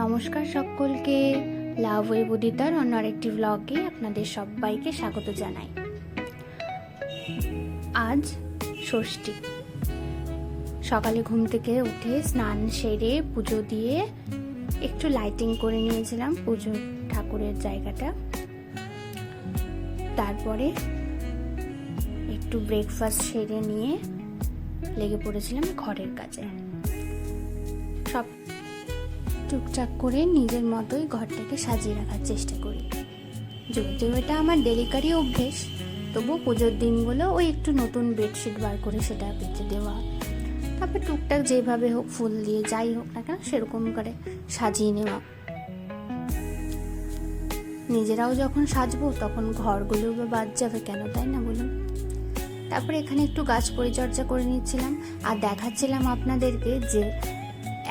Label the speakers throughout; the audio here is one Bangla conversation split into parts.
Speaker 1: নমস্কার সকলকে, লাভ ওয়েব উদিতার অন্য আরেকটি ব্লগে আপনাদের সবাইকে স্বাগত জানাই। আজ ষষ্ঠী। সকালে ঘুম থেকে উঠে স্নান সেরে পুজো দিয়ে একটু লাইটিং করে নিয়েছিলাম পুজো ঠাকুরের জায়গাটা। তারপরে একটু ব্রেকফাস্ট সেরে নিয়ে লেগে পড়েছিলাম ঘরের কাজে। সব টুকটাক করে নিজের মতোই ঘরটাকে সাজিয়ে রাখার চেষ্টা করি। যদিও এটা আমার ডেলিকারি অভ্যেস, তবুও পুজোর দিনগুলো ওই একটু নতুন বেডশিট বার করে সেটা পেতে দেওয়া, তারপর টুকটাক যেভাবে হোক ফুল দিয়ে যাই হোক না কেন সেরকম করে সাজিয়ে নেওয়া। নিজেরাও যখন সাজবো তখন ঘরগুলো বা বাদ যাবে কেন, তাই না বলুন? তারপরে এখানে একটু গাছ পরিচর্যা করে নিচ্ছিলাম আর দেখাচ্ছিলাম আপনাদেরকে যে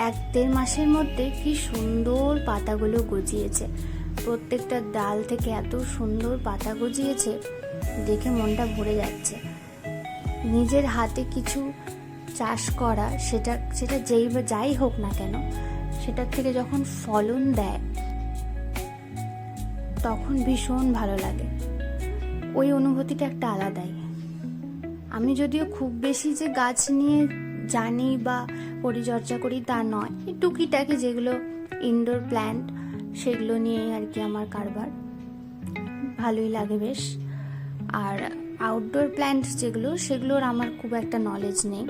Speaker 1: 1-1.5 মাসের মধ্যে কি সুন্দর পাতাগুলো গজিয়েছে। প্রত্যেকটা ডাল থেকে এত সুন্দর পাতা গজিয়েছে, দেখে মনটা ভরে যাচ্ছে। নিজের হাতে কিছু চাষ করা, সেটা যাই হোক না কেন, সেটার থেকে যখন ফলন দেয় তখন ভীষণ ভালো লাগে। ওই অনুভূতিটা একটা আলাদাই। আমি যদিও খুব বেশি যে গাছ নিয়ে জানি বা পরিচর্যা করি তা নয়, এই টুকিটাকি যেগুলো ইনডোর প্ল্যান্ট সেগুলো নিয়ে আর কি আমার কারবার। ভালোই লাগে বেশ। আর আউটডোর প্ল্যান্ট সেগুলোর আমার খুব একটা নলেজ নেই।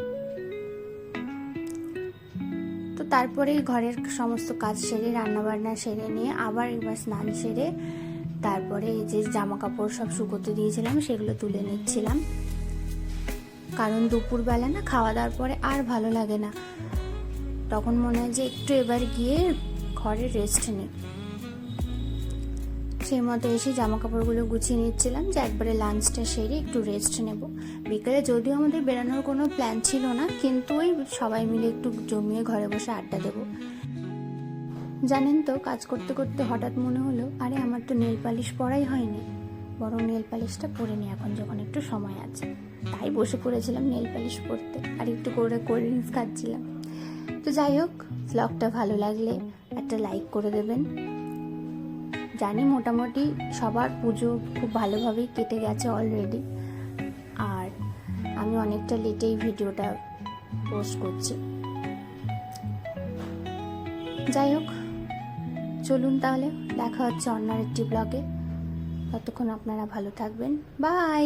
Speaker 1: তো তারপরে ঘরের সমস্ত কাজ সেরে রান্নাবান্না সেরে নিয়ে আবার একবার স্নান সেরে তারপরে এই যে জামা কাপড় সব শুকোতে দিয়েছিলাম সেগুলো তুলে নিচ্ছিলাম। কারণ দুপুরবেলা না খাওয়া দাওয়ার পরে আর ভালো লাগে না, তখন মনে হয় যে একটু এবার গিয়ে ঘরে রেস্ট নিই। সেই মতো এসে জামা কাপড়গুলো গুছিয়ে নিচ্ছিলাম যে একবারে লাঞ্চটা সেরে একটু রেস্ট নেব। বিকেলে যদিও আমাদের বেরানোর কোনো প্ল্যান ছিল না, কিন্তু ওই সবাই মিলে একটু জমিয়ে ঘরে বসে আড্ডা দেব। জানেন তো, কাজ করতে করতে হঠাৎ মনে হলো আরে আমার তো নেল পালিশ পরাই হয়নি, বরং নেল পালিশটা পরে নি এখন যখন একটু সময় আছে। তাই বসে পড়েছিলাম নেল পালিশ পরতে আর একটু করে কোল্ড ড্রিঙ্কস খাচ্ছিলাম। তো যাই হোক, ব্লগটা ভালো লাগলে একটা লাইক করে দেবেন। জানি মোটামুটি সবার পুজো খুব ভালোভাবেই কেটে গেছে অলরেডি, আর আমি অনেকটা লেটেই ভিডিওটা পোস্ট করছি। যাই হোক, চলুন তাহলে দেখা হচ্ছে অন্য একটি ব্লগে। ততক্ষণ আপনারা ভালো থাকবেন। বাই।